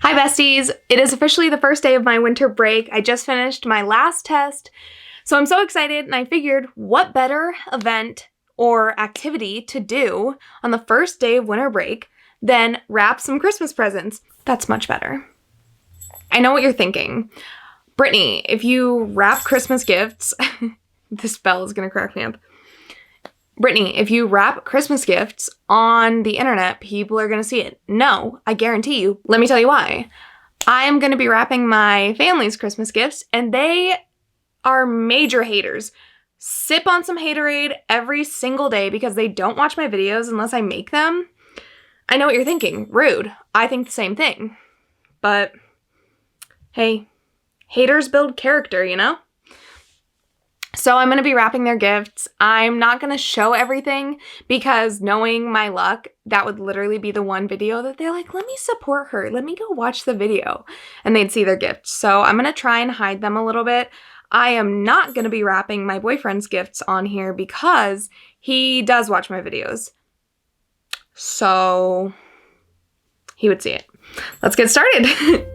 Hi besties! It is officially the first day of my winter break. I just finished my last test, so I'm so excited, and I figured what better event or activity to do on the first day of winter break than wrap some Christmas presents. That's much better. I know what you're thinking. Brittany, if you wrap Christmas gifts, this bell is gonna crack me up. Brittany, if you wrap Christmas gifts on the internet, people are going to see it. No, I guarantee you. Let me tell you why. I am going to be wrapping my family's Christmas gifts, and they are major haters. Sip on some haterade every single day because they don't watch my videos unless I make them. I know what you're thinking. Rude. I think the same thing. But, hey, haters build character, you know? So I'm going to be wrapping their gifts. I'm not going to show everything because knowing my luck, that would literally be the one video that they're like, let me support her. Let me go watch the video. And they'd see their gifts. So I'm going to try and hide them a little bit. I am not going to be wrapping my boyfriend's gifts on here because he does watch my videos. So he would see it. Let's get started.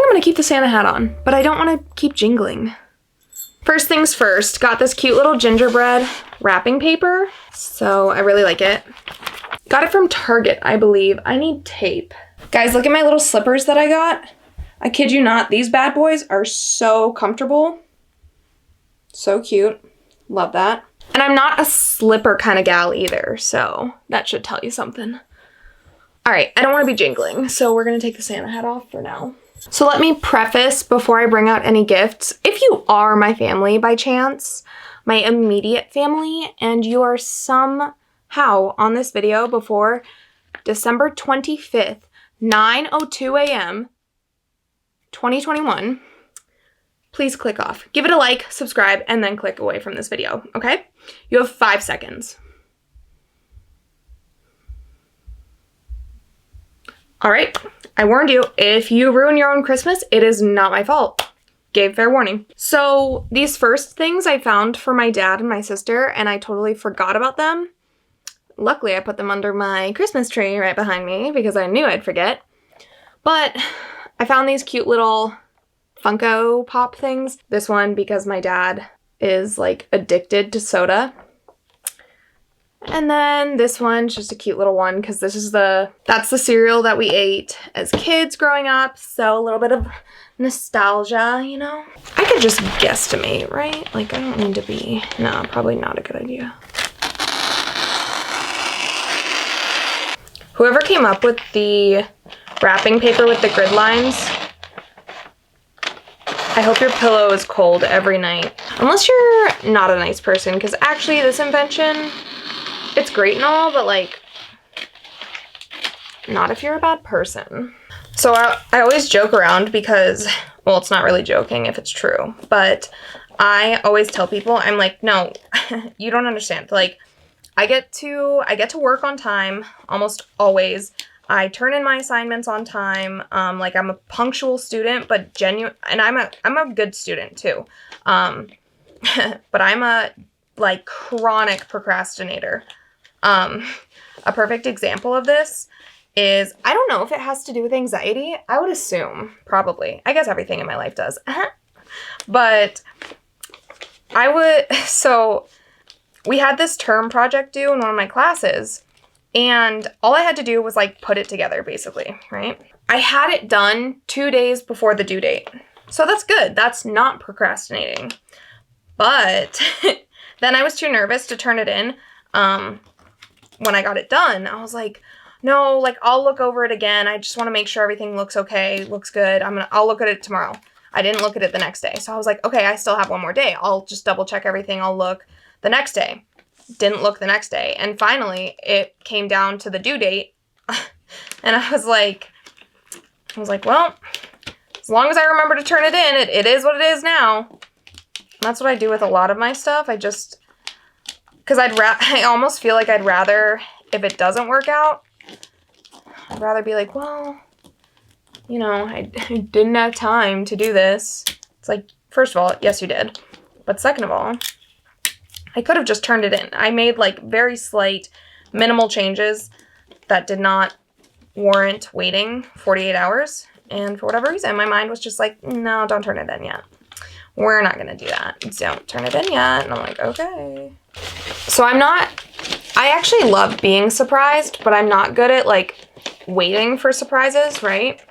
I'm gonna keep the Santa hat on, but I don't want to keep jingling. First things first, got this cute little gingerbread wrapping paper, so I really like it. Got it from Target, I believe. I need tape. Guys, look at my little slippers that I got. I kid you not, these bad boys are so comfortable. So cute. Love that. And I'm not a slipper kind of gal either, so that should tell you something. All right, I don't want to be jingling, so we're gonna take the Santa hat off for now. So let me preface before I bring out any gifts. If you are my family by chance, my immediate family, and you are somehow on this video before December 25th, 9:02 a.m., 2021, please click off. Give it a like, subscribe, and then click away from this video, okay? You have 5 seconds. All right, I warned you, if you ruin your own Christmas, it is not my fault. Gave fair warning. So these first things I found for my dad and my sister, and I totally forgot about them. Luckily, I put them under my Christmas tree right behind me because I knew I'd forget. But I found these cute little Funko Pop things. This one because my dad is like addicted to soda. And then this one's just a cute little one because that's the cereal that we ate as kids growing up. So a little bit of nostalgia, you know? I could just guesstimate, right? Like I don't need to be, no, probably not a good idea. Whoever came up with the wrapping paper with the grid lines, I hope your pillow is cold every night. Unless you're not a nice person, because actually this invention, it's great and all, but like, not if you're a bad person. So I always joke around because, well, it's not really joking if it's true, but I always tell people, I'm like, no, you don't understand. Like, I get to work on time almost always. I turn in my assignments on time. Like, I'm a punctual student, but genuine, and I'm a good student too. But I'm a like chronic procrastinator. A perfect example of this is, I don't know if it has to do with anxiety. I would assume, probably. I guess everything in my life does. But so we had this term project due in one of my classes, and all I had to do was like put it together basically, right? I had it done 2 days before the due date. So that's good. That's not procrastinating. But then I was too nervous to turn it in. When I got it done, I was like, no, like, I'll look over it again. I just want to make sure everything looks okay, looks good. I'll look at it tomorrow. I didn't look at it the next day. So I was like, okay, I still have one more day. I'll just double check everything. I'll look the next day. Didn't look the next day. And finally, it came down to the due date. And I was like, well, as long as I remember to turn it in, it is what it is now. And that's what I do with a lot of my stuff. Because I almost feel like I'd rather, if it doesn't work out, I'd rather be like, well, you know, I didn't have time to do this. It's like, first of all, yes, you did. But second of all, I could have just turned it in. I made like very slight, minimal changes that did not warrant waiting 48 hours. And for whatever reason, my mind was just like, no, don't turn it in yet. We're not going to do that. Don't turn it in yet. And I'm like, okay. So I actually love being surprised, but I'm not good at like waiting for surprises, right?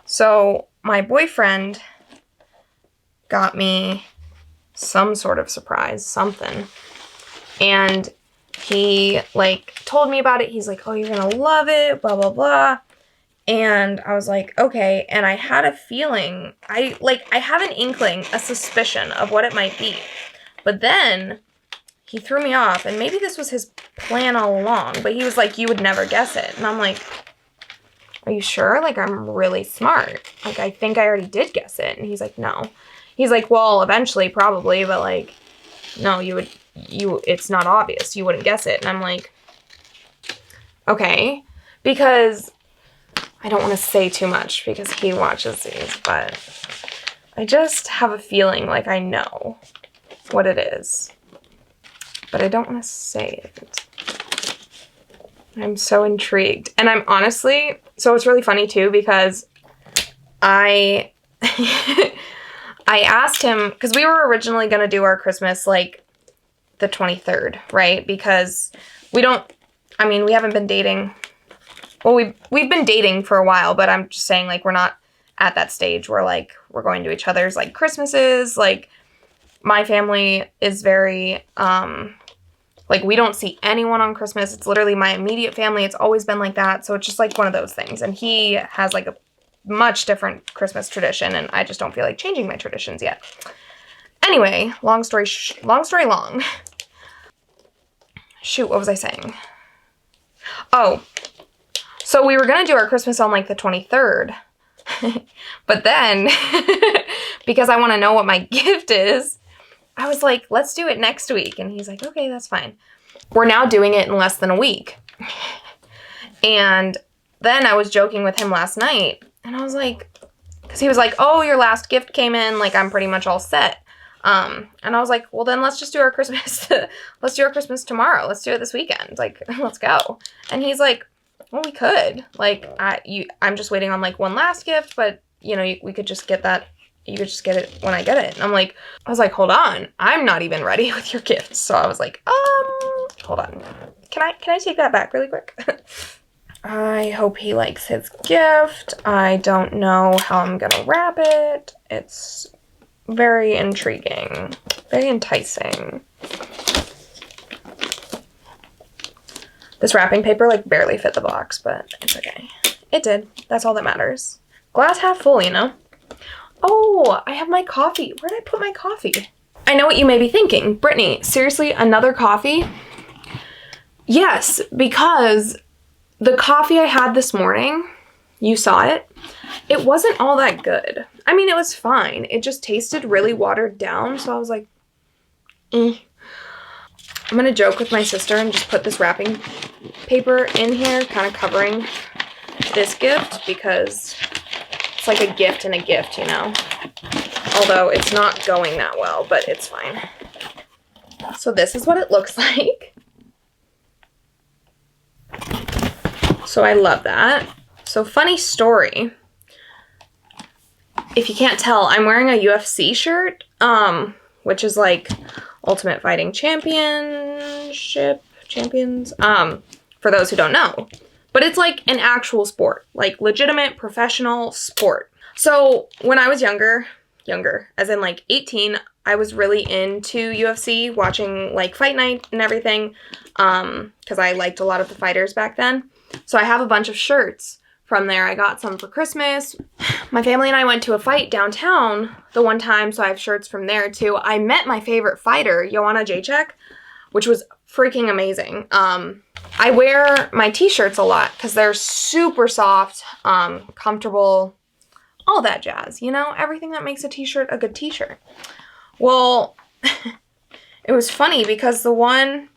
So my boyfriend got me some sort of surprise, something. And he like told me about it. He's like, oh, you're going to love it, blah, blah, blah. And I was like, okay. And I had a feeling, I have an inkling, a suspicion of what it might be. But then he threw me off, and maybe this was his plan all along, but he was like, you would never guess it. And I'm like, are you sure? Like, I'm really smart. Like, I think I already did guess it. And he's like, no. He's like, well, eventually, probably, but like, no, it's not obvious. You wouldn't guess it. And I'm like, okay, because I don't want to say too much because he watches these, but I just have a feeling like I know what it is. But I don't want to say it. I'm so intrigued. And I'm honestly, so it's really funny too, because I asked him, because we were originally going to do our Christmas like the 23rd, right? Because we haven't been dating. Well, we've been dating for a while, but I'm just saying, like, we're not at that stage where like we're going to each other's like Christmases. Like, my family is very, like, we don't see anyone on Christmas. It's literally my immediate family. It's always been like that. So it's just like one of those things. And he has like a much different Christmas tradition, and I just don't feel like changing my traditions yet. Anyway, long story long. Shoot, what was I saying? Oh, so we were going to do our Christmas on like the 23rd. But then, because I want to know what my gift is, I was like, let's do it next week. And he's like, okay, that's fine. We're now doing it in less than a week. And then I was joking with him last night, and I was like, because he was like, oh, your last gift came in, like, I'm pretty much all set. And I was like, well, then let's just do our Christmas. Let's do our Christmas tomorrow. Let's do it this weekend. Like, let's go. And he's like, well, we could. Like, I'm just waiting on like one last gift, but you know, we could just get that. You could just get it when I get it. And I was like, hold on. I'm not even ready with your gifts. So I was like, hold on. Can I take that back really quick? I hope he likes his gift. I don't know how I'm gonna wrap it. It's very intriguing, very enticing. This wrapping paper like barely fit the box, but it's okay. It did. That's all that matters. Glass half full, you know? Oh, I have my coffee. Where did I put my coffee? I know what you may be thinking. Brittany, seriously, another coffee? Yes, because the coffee I had this morning, you saw it, it wasn't all that good. I mean, it was fine. It just tasted really watered down, so I was like, I'm gonna joke with my sister and just put this wrapping paper in here, kind of covering this gift, because it's like a gift and a gift, you know? Although it's not going that well, but it's fine. So this is what it looks like. So I love that. So funny story. If you can't tell, I'm wearing a UFC shirt, which is like Ultimate Fighting Championship, champions, for those who don't know. But it's like an actual sport, like legitimate professional sport. So when I was younger, as in like 18, I was really into UFC, watching like Fight Night and everything, because I liked a lot of the fighters back then. So I have a bunch of shirts from there. I got some for Christmas. My family and I went to a fight downtown the one time, so I have shirts from there too. I met my favorite fighter, Joanna Jacek, which was freaking amazing. I wear my t-shirts a lot because they're super soft, comfortable, all that jazz, you know, everything that makes a t-shirt a good t-shirt. Well, it was funny because the one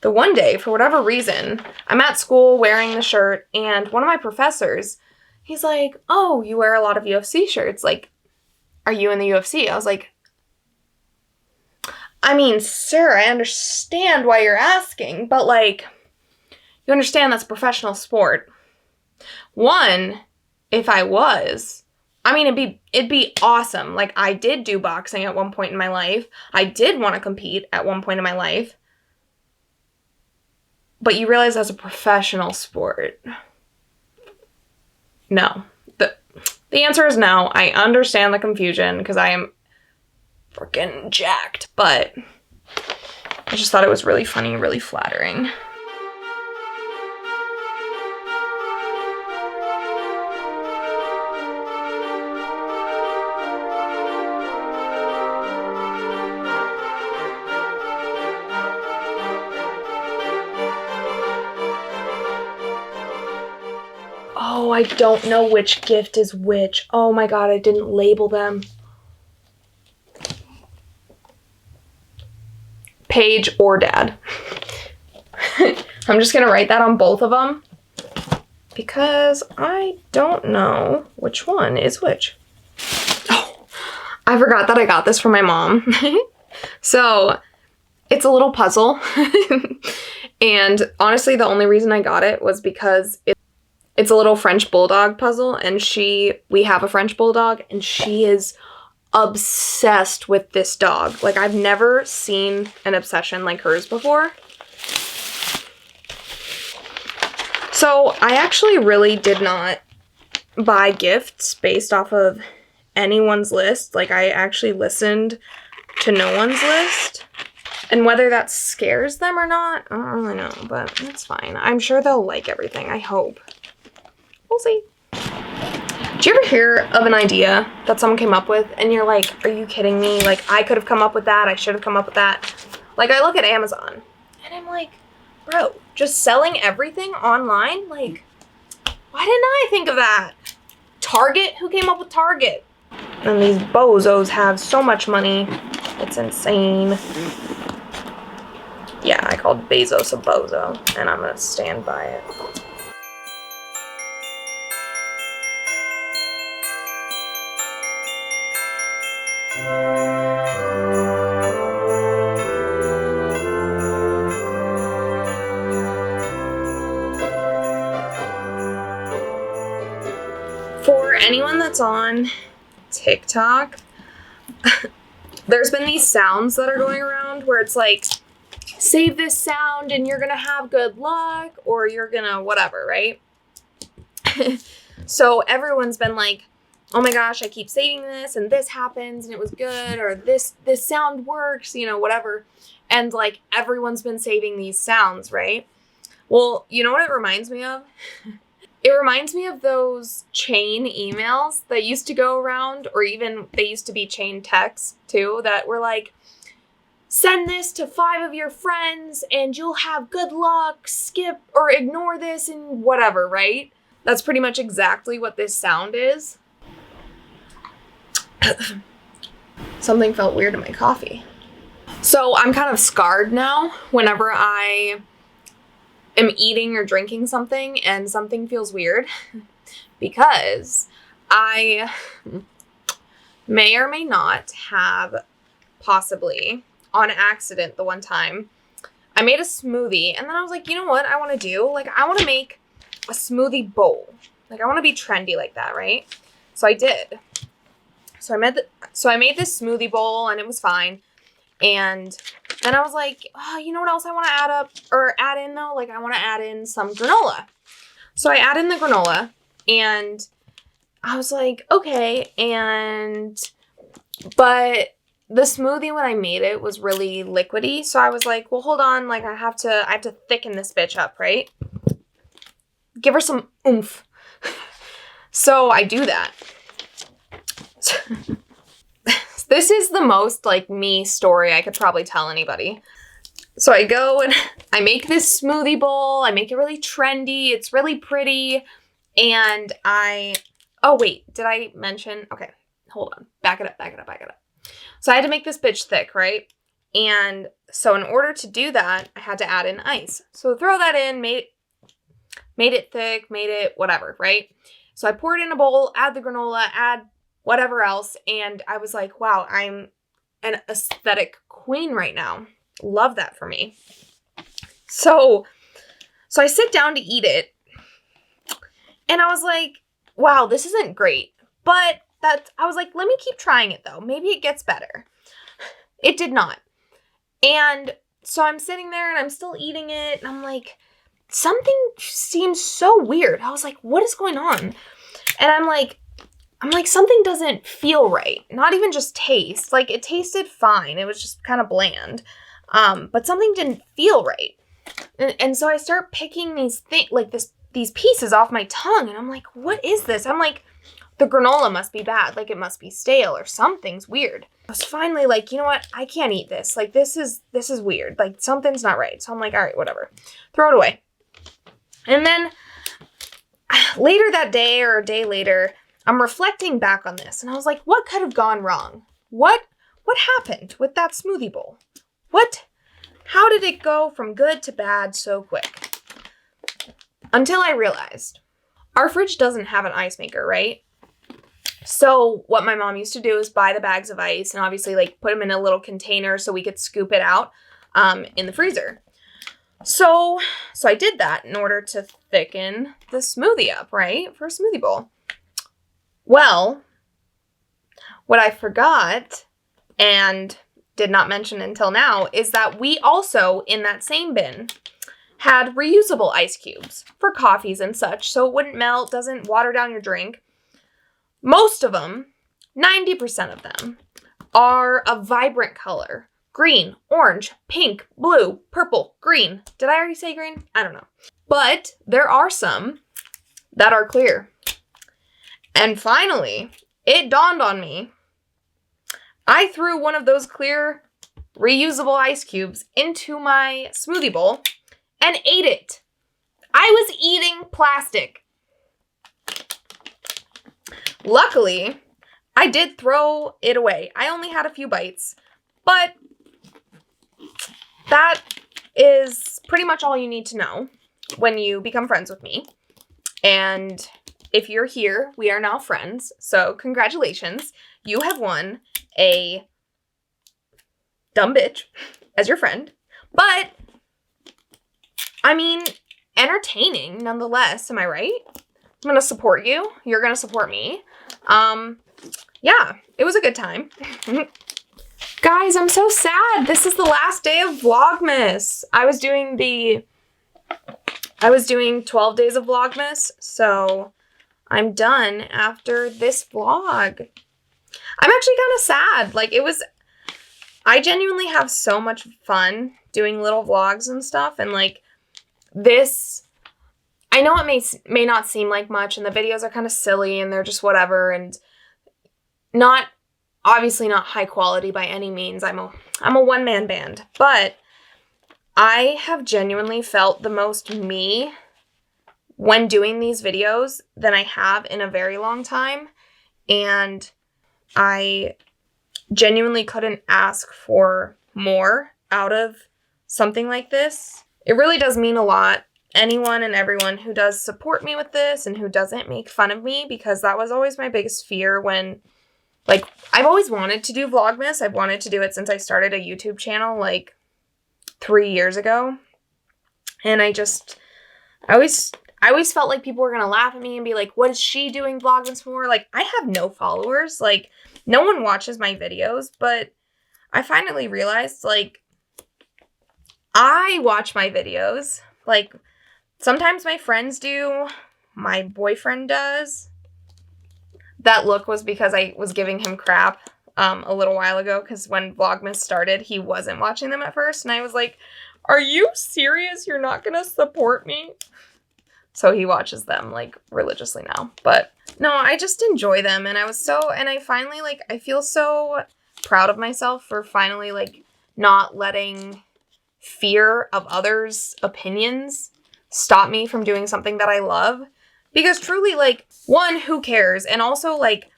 day, for whatever reason, I'm at school wearing the shirt, and one of my professors, he's like, oh, you wear a lot of UFC shirts. Like, are you in the UFC? I was like, I mean, sir, I understand why you're asking, but like, you understand that's a professional sport. One, if I was, I mean, it'd be awesome. Like, I did do boxing at one point in my life. I did want to compete at one point in my life. But you realize that's a professional sport. No. The answer is no. I understand the confusion because I am freaking jacked. But I just thought it was really funny, really flattering. Oh, I don't know which gift is which. Oh my god, I didn't label them. Paige or Dad. I'm just gonna write that on both of them because I don't know which one is which. Oh, I forgot that I got this from my mom. So, it's a little puzzle. And honestly, the only reason I got it was because it's a little French bulldog puzzle, and we have a French bulldog, and she is obsessed with this dog. Like, I've never seen an obsession like hers before. So I actually really did not buy gifts based off of anyone's list. Like, I actually listened to no one's list. And whether that scares them or not, I don't really know, but it's fine. I'm sure they'll like everything, I hope. We'll see. Do you ever hear of an idea that someone came up with and you're like, are you kidding me? Like, I could have come up with that. I should have come up with that. Like, I look at Amazon and I'm like, bro, just selling everything online? Like, why didn't I think of that? Target? Who came up with Target? And these bozos have so much money. It's insane. Yeah, I called Bezos a bozo, and I'm gonna stand by it. For anyone that's on TikTok, there's been these sounds that are going around where it's like, save this sound and you're gonna have good luck, or you're gonna whatever, right? So everyone's been like, oh my gosh, I keep saving this and this happens and it was good, or this sound works, you know, whatever. And like, everyone's been saving these sounds, right? Well, you know what it reminds me of? It reminds me of those chain emails that used to go around, or even they used to be chain texts too, that were like, send this to 5 of your friends and you'll have good luck, skip or ignore this and whatever, right? That's pretty much exactly what this sound is. Something felt weird in my coffee. So I'm kind of scarred now whenever I am eating or drinking something and something feels weird because I may or may not have possibly on accident the one time I made a smoothie and then I was like, you know what I want to do? Like, I want to make a smoothie bowl. Like, I want to be trendy like that, right? So I did. So I made this smoothie bowl and it was fine. And then I was like, oh, you know what else I want to add in though? Like, I want to add in some granola. So I add in the granola and I was like, okay. But the smoothie when I made it was really liquidy. So I was like, well, hold on. Like, I have to thicken this bitch up, right? Give her some oomph. So I do that. This is the most, like, me story I could probably tell anybody. So I go and I make this smoothie bowl. I make it really trendy. It's really pretty. And oh, wait, did I mention? Okay, hold on. Back it up. So I had to make this bitch thick, right? And so in order to do that, I had to add in ice. So throw that in, made it thick, made it whatever, right? So I poured in a bowl, add the granola, add whatever else. And I was like, wow, I'm an aesthetic queen right now. Love that for me. So I sit down to eat it. And I was like, wow, this isn't great. But I was like, let me keep trying it though. Maybe it gets better. It did not. And so I'm sitting there and I'm still eating it. And I'm like, something seems so weird. I was like, what is going on? And I'm like, something doesn't feel right. Not even just taste. Like, it tasted fine. It was just kind of bland. But something didn't feel right. And so I start picking these pieces off my tongue. And I'm like, what is this? I'm like, the granola must be bad. Like, it must be stale or something's weird. I was finally like, you know what? I can't eat this. Like, this is weird. Like, something's not right. So I'm like, all right, whatever. Throw it away. And then later that day or a day later, I'm reflecting back on this. And I was like, what could have gone wrong? What happened with that smoothie bowl? How did it go from good to bad so quick? Until I realized our fridge doesn't have an ice maker, right? So what my mom used to do is buy the bags of ice and obviously like put them in a little container so we could scoop it out in the freezer. So I did that in order to thicken the smoothie up, right? For a smoothie bowl. Well, what I forgot and did not mention until now is that we also, in that same bin, had reusable ice cubes for coffees and such, so it wouldn't melt, doesn't water down your drink. Most of them, 90% of them, are a vibrant color. Green, orange, pink, blue, purple, green. Did I already say green? I don't know. But there are some that are clear. And finally, it dawned on me. I threw one of those clear, reusable ice cubes into my smoothie bowl and ate it. I was eating plastic. Luckily, I did throw it away. I only had a few bites, but that is pretty much all you need to know when you become friends with me. And if you're here, we are now friends. So congratulations. You have won a dumb bitch as your friend. But, I mean, entertaining nonetheless. Am I right? I'm going to support you. You're going to support me. Yeah, it was a good time. Guys, I'm so sad. This is the last day of Vlogmas. I was doing 12 days of Vlogmas, so I'm done after this vlog. I'm actually kind of sad. Like, I genuinely have so much fun doing little vlogs and stuff, and like, this, I know it may not seem like much, and the videos are kind of silly, and they're just whatever, and obviously not high quality by any means. I'm a one-man band, but I have genuinely felt the most me when doing these videos than I have in a very long time, and I genuinely couldn't ask for more out of something like this. It really does mean a lot. Anyone and everyone who does support me with this and who doesn't make fun of me, because that was always my biggest fear when, like, I've always wanted to do Vlogmas. I've wanted to do it since I started a YouTube channel, like, 3 years ago. And I always felt like people were going to laugh at me and be like, what is she doing Vlogmas for? Like, I have no followers. Like, no one watches my videos, but I finally realized, like, I watch my videos. Like, sometimes my friends do. My boyfriend does. That look was because I was giving him crap a little while ago, because when Vlogmas started, he wasn't watching them at first, and I was like, are you serious? You're not gonna support me? So he watches them, like, religiously now. But no, I just enjoy them, and I finally, like, I feel so proud of myself for finally, like, not letting fear of others' opinions stop me from doing something that I love. Because truly, like, one, who cares? And also, like,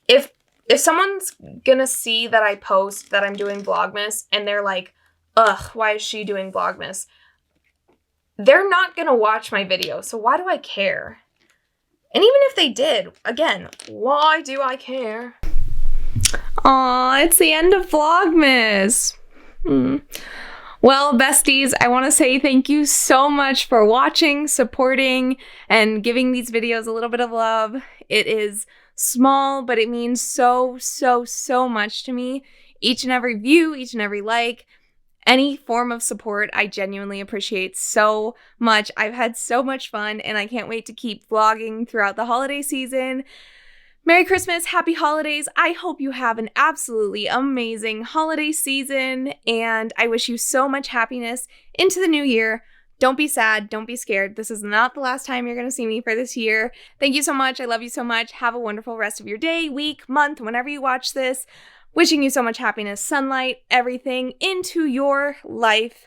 if someone's gonna see that I post that I'm doing Vlogmas and they're like, ugh, why is she doing Vlogmas? They're not gonna watch my video, so why do I care? And even if they did, again, why do I care? Aw, it's the end of Vlogmas. Well, besties, I want to say thank you so much for watching, supporting, and giving these videos a little bit of love. It is small, but it means so, so, so much to me. Each and every view, each and every like, any form of support, I genuinely appreciate so much. I've had so much fun, and I can't wait to keep vlogging throughout the holiday season. Merry Christmas, happy holidays. I hope you have an absolutely amazing holiday season, and I wish you so much happiness into the new year. Don't be sad. Don't be scared. This is not the last time you're going to see me for this year. Thank you so much. I love you so much. Have a wonderful rest of your day, week, month, whenever you watch this. Wishing you so much happiness, sunlight, everything into your life.